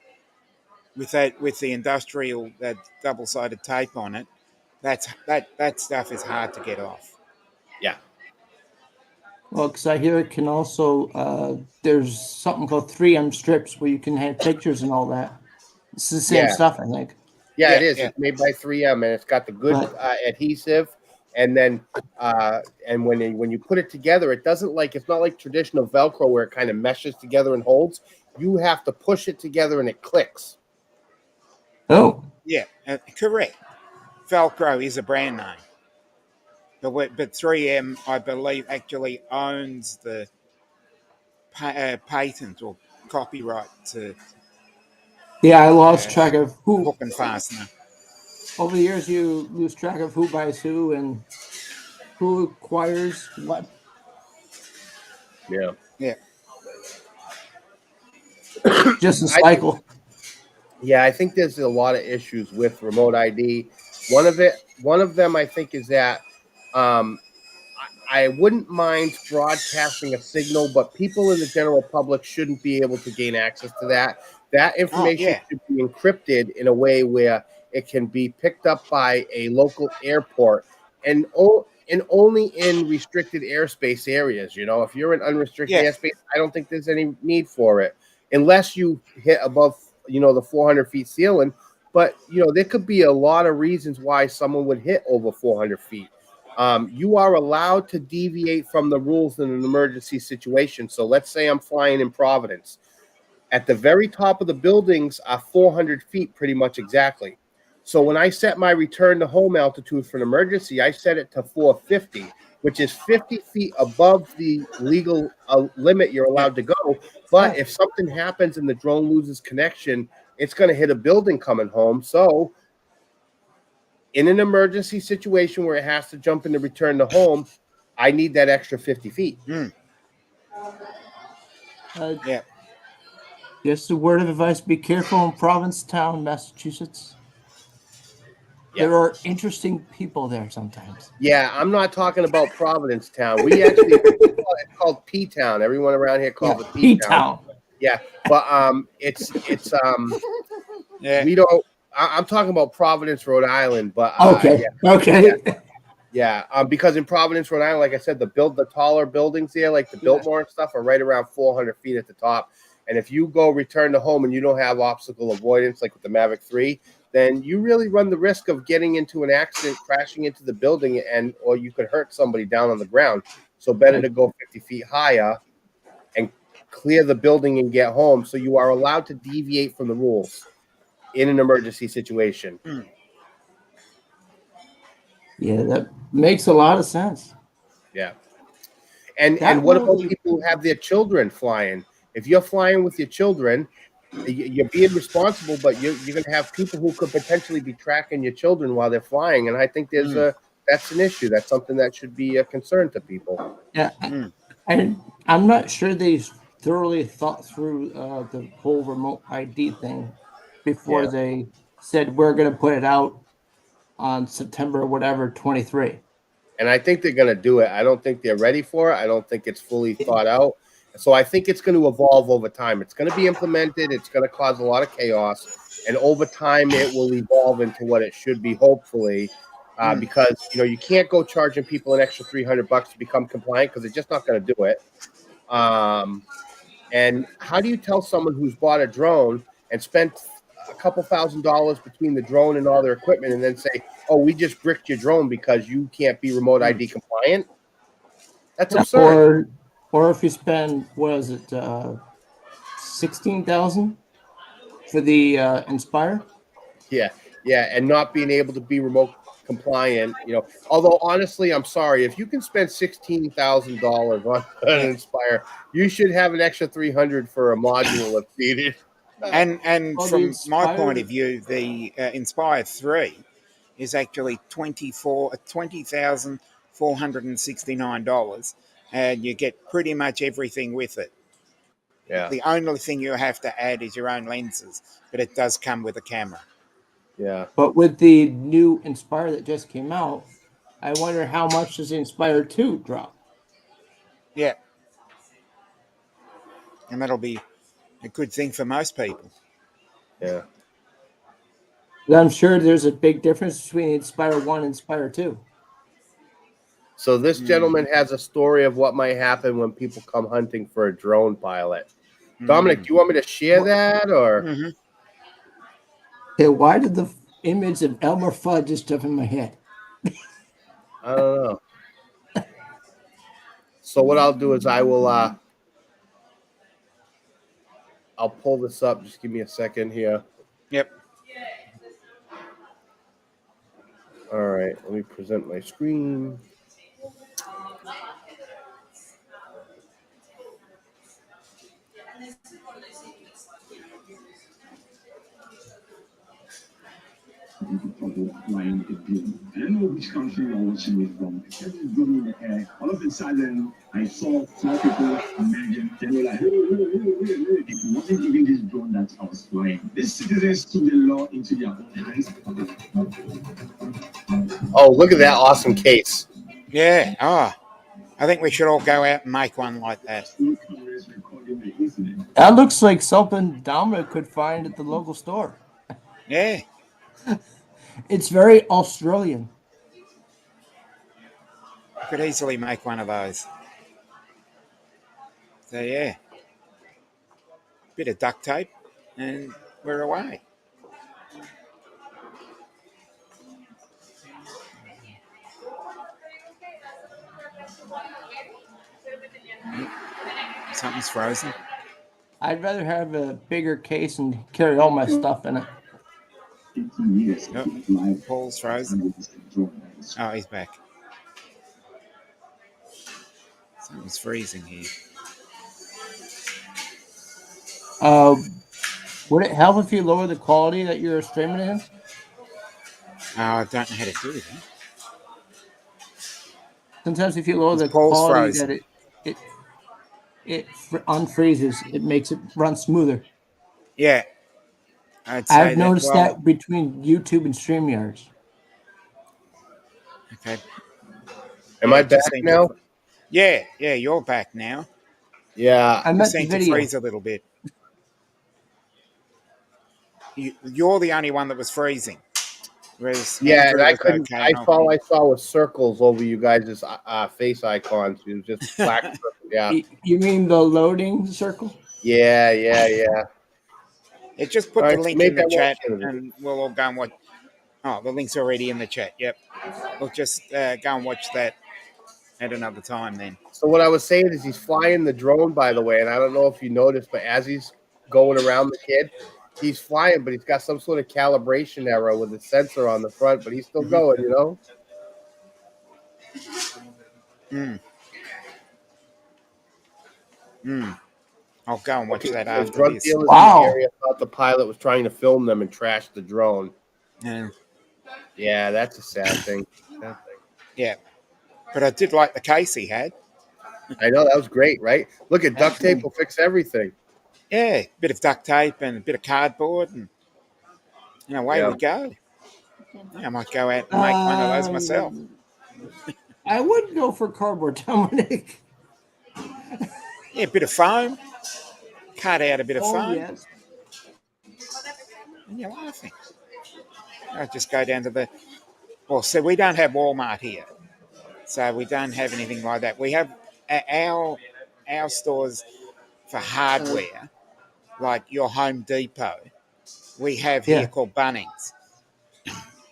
with the industrial double-sided tape on it, that stuff is hard to get off. Yeah. Well, because I hear it can also, there's something called 3M strips where you can have pictures and all that. It's the same Yeah. stuff, I think. Yeah, Yeah, it is. yeah. It's made by 3M, and it's got the good Right. adhesive. And then, and when you put it together, it's not like traditional Velcro where it kind of meshes together and holds. You have to push it together, and it clicks. Oh, Yeah, correct. Velcro is a brand name. But 3M, I believe, actually owns the patent or copyright to yeah, I lost track of who. hook and fastener. Over the years, you lose track of who buys who and who acquires what. Yeah. Yeah. Just a I- cycle. Yeah, I think there's a lot of issues with remote ID. One of them, I think, is that I wouldn't mind broadcasting a signal, but people in the general public shouldn't be able to gain access to that. That information yeah. should be encrypted in a way where it can be picked up by a local airport and only in restricted airspace areas. If you're in unrestricted Yeah. airspace, I don't think there's any need for it unless you hit above, the 400 feet ceiling. But, there could be a lot of reasons why someone would hit over 400 feet. You are allowed to deviate from the rules in an emergency situation. So let's say I'm flying in Providence. At the very top of the buildings are 400 feet pretty much exactly. So when I set my return to home altitude for an emergency, I set it to 450, which is 50 feet above the legal limit you're allowed to go. But if something happens and the drone loses connection, it's going to hit a building coming home. So in an emergency situation where it has to jump in to return to home, I need that extra 50 feet. Yeah. Just a word of advice: be careful in Provincetown, Massachusetts. Yeah. There are interesting people there sometimes. Yeah, I'm not talking about Providence Town. We actually it's called P Town. Everyone around here calls it P Town. P-Town. Yeah, but it's Yeah. we don't. I'm talking about Providence, Rhode Island. But Okay. Okay. yeah. Because in Providence, Rhode Island, like I said, the taller buildings there, like the Biltmore and stuff, are right around 400 feet at the top. And if you go return to home and you don't have obstacle avoidance, like with the Mavic 3, then you really run the risk of getting into an accident, crashing into the building, or you could hurt somebody down on the ground. So better to go 50 feet higher and clear the building and get home. So you are allowed to deviate from the rules. in an emergency situation. Yeah, that makes a lot of sense. Yeah. And That what about will- people who have their children flying? If you're flying with your children, you're being responsible, but you're going to have people who could potentially be tracking your children while they're flying. And I think that's an issue. That's something that should be a concern to people. Yeah, and I'm not sure they thoroughly thought through the whole remote ID thing before Yeah. they said we're going to put it out on September whatever 23. And I think they're going to do it. I don't think they're ready for it. I don't think it's fully thought out. So I think it's going to evolve over time. It's going to be implemented. It's going to cause a lot of chaos. And over time, it will evolve into what it should be, hopefully, because, you can't go charging people an extra $300 to become compliant because they're just not going to do it. And how do you tell someone who's bought a drone and spent a couple $1,000s between the drone and all their equipment and then say, oh, we just bricked your drone because you can't be remote ID compliant? That's absurd. Or if you spend, what is it, 16,000 for the Inspire? Yeah, and not being able to be remote compliant, Although honestly, I'm sorry, if you can spend $16,000 on an Inspire, you should have an extra $300 for a module if needed. And Well, from the my Inspire- point of view, the Inspire 3 is actually $20,469, and you get pretty much everything with it. Yeah, The only thing you have to add is your own lenses, but it does come with a camera. yeah. But with the new Inspire that just came out, I wonder how much does the Inspire 2 drop? Yeah. And that'll be a good thing for most people. Yeah. I'm sure there's a big difference between Inspire 1 and Inspire 2. So this gentleman has a story of what might happen when people come hunting for a drone pilot. Dominic, do you want me to share that or? Mm-hmm. Hey, why did the image of Elmer Fudd just jump in my head? I don't know. So what I'll do is I will I'll pull this up. Just give me a second here. Yep. All right, let me present my screen. Flying a drone. I don't know which country you are watching it from. I kept this drone in the air. All of a sudden, I saw four people emerging. They were like, hey. It wasn't even this drone that I was flying. These citizens took the law into their own hands. Oh, look at that awesome case. Yeah. Oh, I think we should all go out and make one like that. Cameras recording the incident. That looks like something Dominic could find at the local store. Yeah. It's very Australian. Could easily make one of those. So yeah. Bit of duct tape and we're away. Something's frozen. I'd rather have a bigger case and carry all my stuff in it. 15 years Yep. of life. Paul's frozen. Oh, he's back. Something's freezing here. Would it help if you lower the quality that you're streaming in? Oh, I don't know how to do that. Sometimes if you lower the Paul's quality frozen. that it unfreezes, it makes it run smoother. Yeah. I'd say I've noticed well, that between YouTube and StreamYards. Okay. Am I It just back seemed now? to- Yeah, you're back now. Yeah. I You meant the seem to video. freeze a little bit. You're the only one that was freezing. Whereas Yeah, Andrew and I was couldn't. okay. All I saw was circles over you guys' face icons. It was just black. Circles. Yeah, You mean the loading circle? yeah. Just put All the right, so link in maybe the I won't chat share it. and we'll all go and watch. Oh, the link's already in the chat. Yep. We'll just go and watch that at another time then. So what I was saying is he's flying the drone, by the way, and I don't know if you noticed, but as he's going around the kid, he's flying, but he's got some sort of calibration error with the sensor on the front, but he's still going, you know? I'll go and watch that Because after drug this. dealers in Wow. the area thought the pilot was trying to film them and trash the drone. Yeah. Yeah, that's a sad thing. Yeah. But I did like the case he had. I know, that was great, right? Look at duct tape will fix everything. Yeah, bit of duct tape and a bit of cardboard, and away Yeah. we go. Yeah, I might go out and make one of those myself. I would go for cardboard, Dominic. Yeah, a bit of foam. Cut out a bit of Oh foam. yes. And you're laughing. I just go down to the. Well, so we don't have Walmart here, so we don't have anything like that. We have our stores for hardware, like your Home Depot. We have here Yeah. called Bunnings,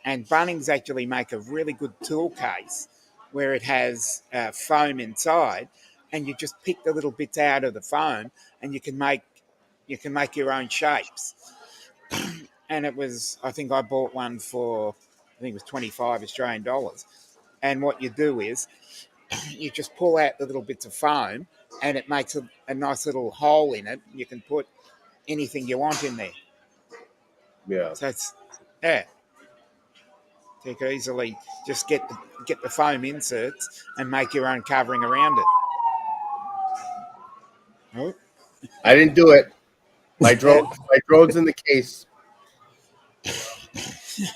and Bunnings actually make a really good tool case where it has foam inside, and you just pick the little bits out of the foam, and you can make your own shapes. And it was, I think I bought one for, I think it was 25 Australian dollars. And what you do is you just pull out the little bits of foam, and it makes a nice little hole in it. You can put anything you want in there. Yeah. So it's, yeah. You could easily just get the foam inserts and make your own covering around it. Oh, I didn't do it. My drone's in the case.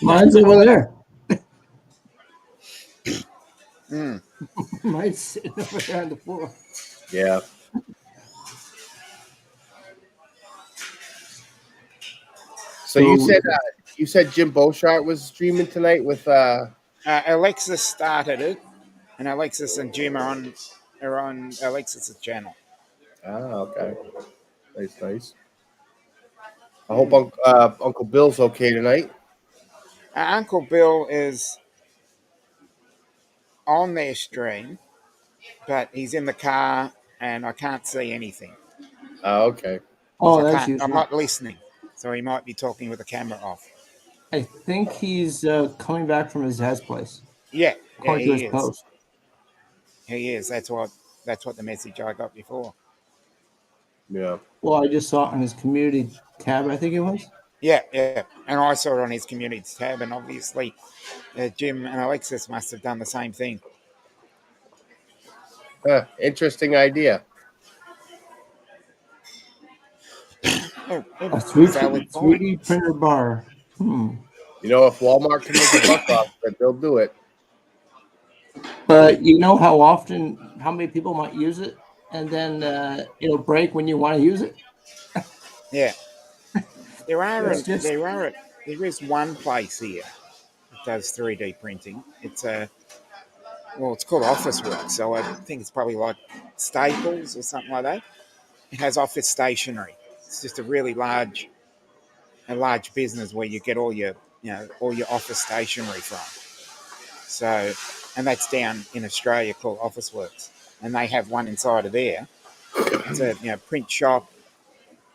Mine's over there. mm. Mine's sitting over there on the floor. Yeah. So you said Jim Beauchart was streaming tonight with Alexis started it, and Alexis and Jim are on Alexis's channel. okay. Nice. I hope Uncle Bill's okay tonight. Uncle Bill is on their stream, but he's in the car and I can't see anything. Okay. Oh, So that's I'm usual. not listening, so he might be talking with the camera off. I think he's coming back from his dad's place. Yeah, According to he his is. post. He is. That's what the message I got before. Yeah. Well, I just saw it on his community tab, I think it was. Yeah, and I saw it on his community tab, and obviously Jim and Alexis must have done the same thing. Interesting idea. Oh, A valid point. 3D printer bar. You know, if Walmart can make a buck off it, they'll do it. But you know how many people might use it, and then it'll break when you want to use it. Yeah. There is one place here that does 3D printing. It's it's called Officeworks, so I think it's probably like Staples or something like that. It has office stationery. It's just a really large business where you get all your office stationery from. So, and that's down in Australia called Officeworks, and they have one inside of there. It's a print shop,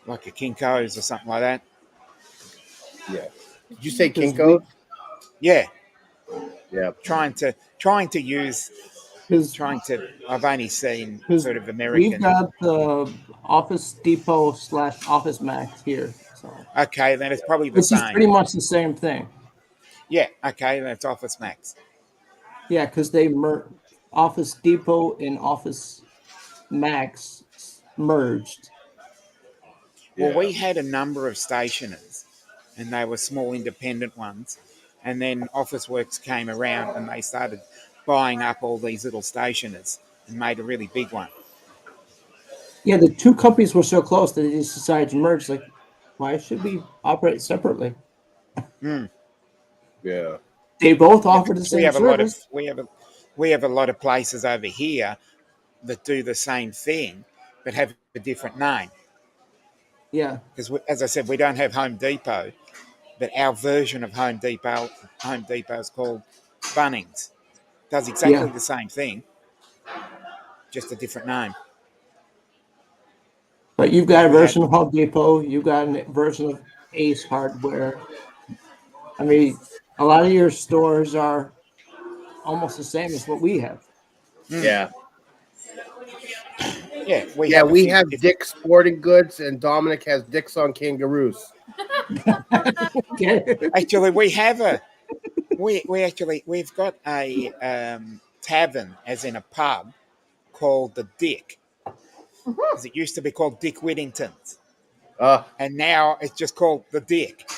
like a Kinko's or something like that. Yeah. Did you say Kinko's? Yeah, Yeah. trying to use. I've only seen sort of American. We've got the Office Depot / Office Max here. So Okay, then it's probably the this is same. pretty much the same thing. Yeah, okay, then it's Office Max. Yeah, because they Office Depot and Office Max merged. Well, we had a number of stationers, and they were small independent ones. And then Officeworks came around, and they started buying up all these little stationers and made a really big one. Yeah, the two companies were so close that they just decided to merge. Like, why should we operate separately? Yeah. They both offer the same We have service. we have a lot of places over here that do the same thing, but have a different name. Yeah. Because, as I said, we don't have Home Depot, but our version of Home Depot is called Bunnings. Does exactly the same thing, just a different name. But you've got a version of Home Depot. You've got a version of Ace Hardware. I mean, a lot of your stores are almost the same as what we have. Yeah. Yeah, we Yeah, have a we few have different- Dick's Sporting Goods, and Dominic has Dick's on Kangaroos. Okay. Actually, we have a we've got a tavern, as in a pub, called the Dick, because it used to be called Dick Whittington's, Uh, and now it's just called the Dick.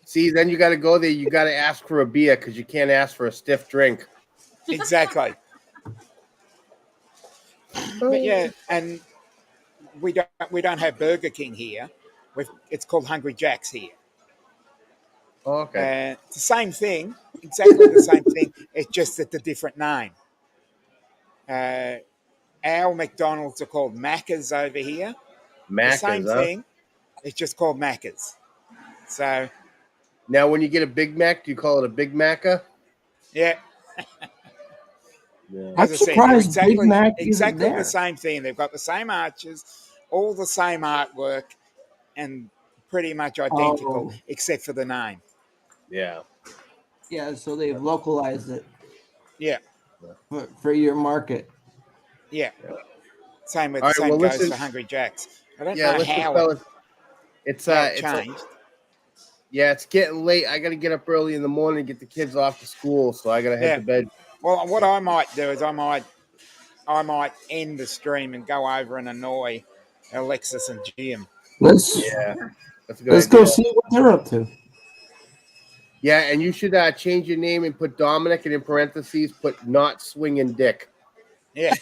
See, then you got to go there. You got to ask for a beer because you can't ask for a stiff drink. Exactly. But yeah, and we don't have Burger King here. It's called Hungry Jack's here. Oh, okay. It's the same thing, exactly the same thing. It's just that the different name. Our McDonald's are called Macca's over here. The same Macca's, huh? thing. It's just called Macca's. So Now, when you get a Big Mac, do you call it a Big Macca? yeah, Yeah. I'm as I said, they're surprised Big Mac isn't exactly there. the same thing. They've got the same arches, all the same artwork, and pretty much identical, Oh. except for the name. Yeah. Yeah, so they've localized it Yeah, for your market. yeah. Same with All right, same well, goes listen- for Hungry Jack's. I don't Yeah, know listen, how fellas. It's it changed. yeah, it's getting late. I got to get up early in the morning to get the kids off to school, so I got to head Yeah. to bed. Well, what I might do is I might end the stream and go over and annoy Alexis and Jim. Let's Yeah, that's a good let's idea. go see what they're up to. Yeah, and you should change your name and put Dominic, and in parentheses put not swinging dick. Yeah,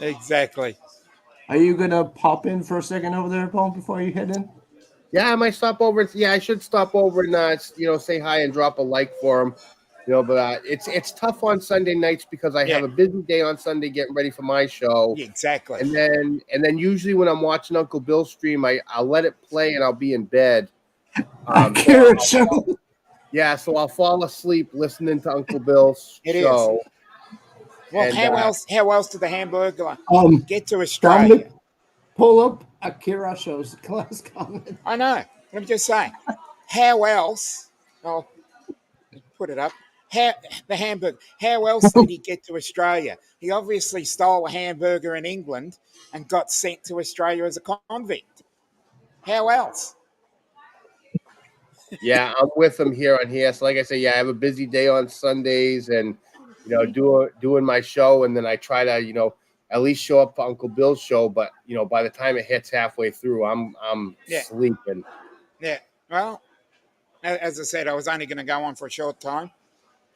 exactly. Are you gonna pop in for a second over there, Paul, before you head in? Yeah, I might stop over. Yeah, I should stop over and say hi and drop a like for him. But it's tough on Sunday nights because I have Yeah. a busy day on Sunday getting ready for my show. Yeah, exactly. And then usually when I'm watching Uncle Bill's stream, I'll let it play and I'll be in bed. Akira show. Yeah, so I'll fall asleep listening to Uncle Bill's It is. show. Well, and, how else did the hamburger get to Australia? Dominic, pull up Akira show's class comment. I know. I'm just saying. How else? I'll put it up. The hamburger. How else did he get to Australia? He obviously stole a hamburger in England and got sent to Australia as a convict. How else? Yeah, I'm with him here on here. So like I say, yeah, I have a busy day on Sundays and doing my show, and then I try to, at least show up for Uncle Bill's show, but by the time it hits halfway through, I'm Yeah. sleeping. Yeah. Well, as I said, I was only going to go on for a short time,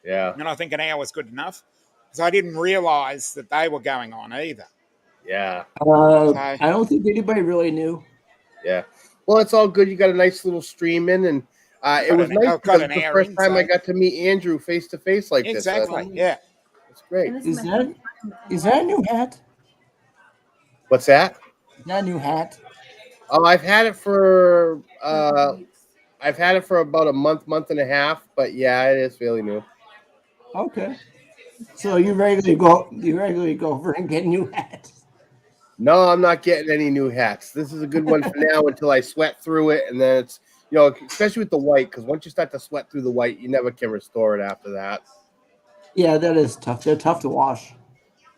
Yeah, and I think an hour was good enough because I didn't realise that they were going on either. yeah, I don't think anybody really knew. yeah. Well, it's all good. You got a nice little stream in, and it was nice I've got because an it's the hour first in, time I so- got to meet Andrew face to face like Exactly. this. Yeah. That's great. And this Is my that is that a new hat? What's that? Is that a new hat? Oh, I've had it for first weeks. I've had it for about a month and a half, but yeah, it is fairly new. Okay. So you regularly go over and get new hats. No, I'm not getting any new hats. This is a good one for now until I sweat through it, and then it's especially with the white, because once you start to sweat through the white, you never can restore it after that. Yeah, that is tough. They're tough to wash.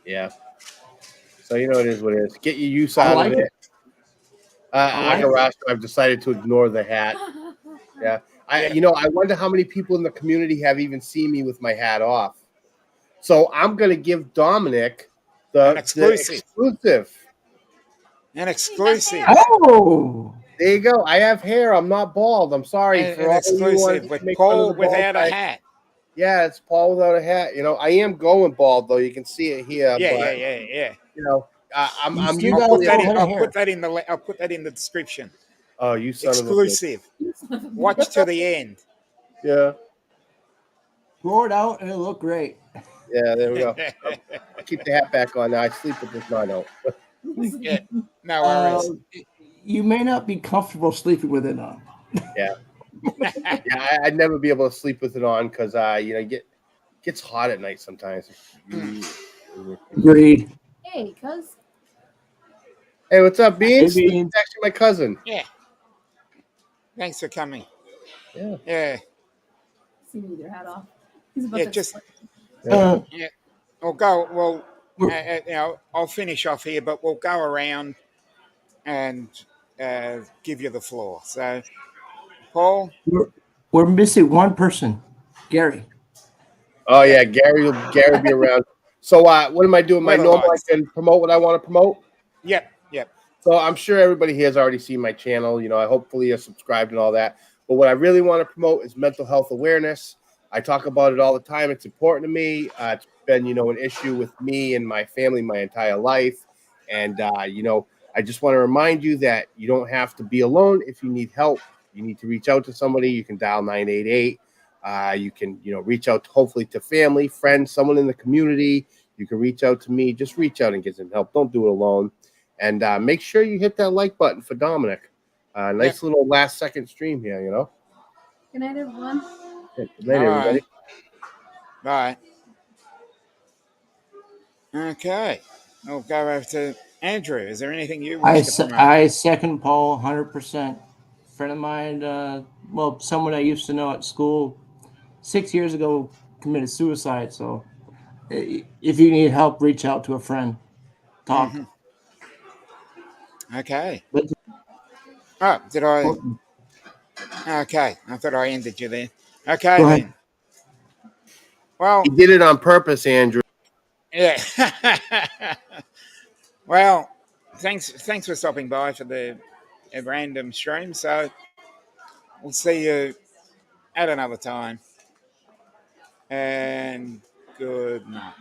Yeah. So it is what it is. Get your use I out like of it. it. I like Agarash, I've decided to ignore the hat. Yeah. I wonder how many people in the community have even seen me with my hat off. So I'm gonna give Dominic An the exclusive. exclusive. An exclusive. Oh, There you go. I have hair. I'm not bald. I'm sorry An for all you exclusive wanted with to make fun of Paul the bald without a guy. hat. Yeah, it's Paul without a hat. I am going bald though. You can see it here. Yeah, but, yeah. I'm You usually. still got Put that a in, hat of I'll hair. put that in the description. Oh, you son of a bitch. Exclusive. Watch to the end. Yeah, grow it out and it'll look great. yeah. There we go. I'll keep the hat back on now. I sleep with this. No, I don't. Yeah. No worries. You may not be comfortable sleeping with it on. Yeah, I'd never be able to sleep with it on because gets hot at night sometimes. Agreed. Hey, cuz. Hey, what's up, Beans? Hey, Beans. It's actually my cousin. Yeah. Thanks for coming. Yeah. Yeah. See me with your hat off. He's about Yeah, to just Uh, yeah. We'll go. Well, we're, I'll finish off here, but we'll go around and give you the floor. So, Paul. we're, we're missing one person, Gary. Oh Yeah. yeah, Gary will be around. So what am I doing? My normal, I Weatherlights. can promote what I want to promote. Yep. Yep. So I'm sure everybody here has already seen my channel. I hopefully you're subscribed and all that. But what I really want to promote is mental health awareness. I talk about it all the time. It's important to me. It's been, an issue with me and my family my entire life. And, I just want to remind you that you don't have to be alone. If you need help, you need to reach out to somebody. You can dial 988. You can, reach out hopefully to family, friends, someone in the community. You can reach out to me. Just reach out and get some help. Don't do it alone. And make sure you hit that like button for Dominic. Nice little last second stream here, Good night, everyone. Good night, everybody. Bye. Okay. We'll go over to Andrew. Is there anything you wish to promote? I second Paul 100%. Friend of mine, someone I used to know at school 6 years ago committed suicide. So if you need help, reach out to a friend. Talk. Okay. But Oh, did I? go Okay. I thought I ended you there. Okay, ahead. then. Well, He did it on purpose, Andrew. yeah. Well, thanks for stopping by for the random stream. So we'll see you at another time. And good night.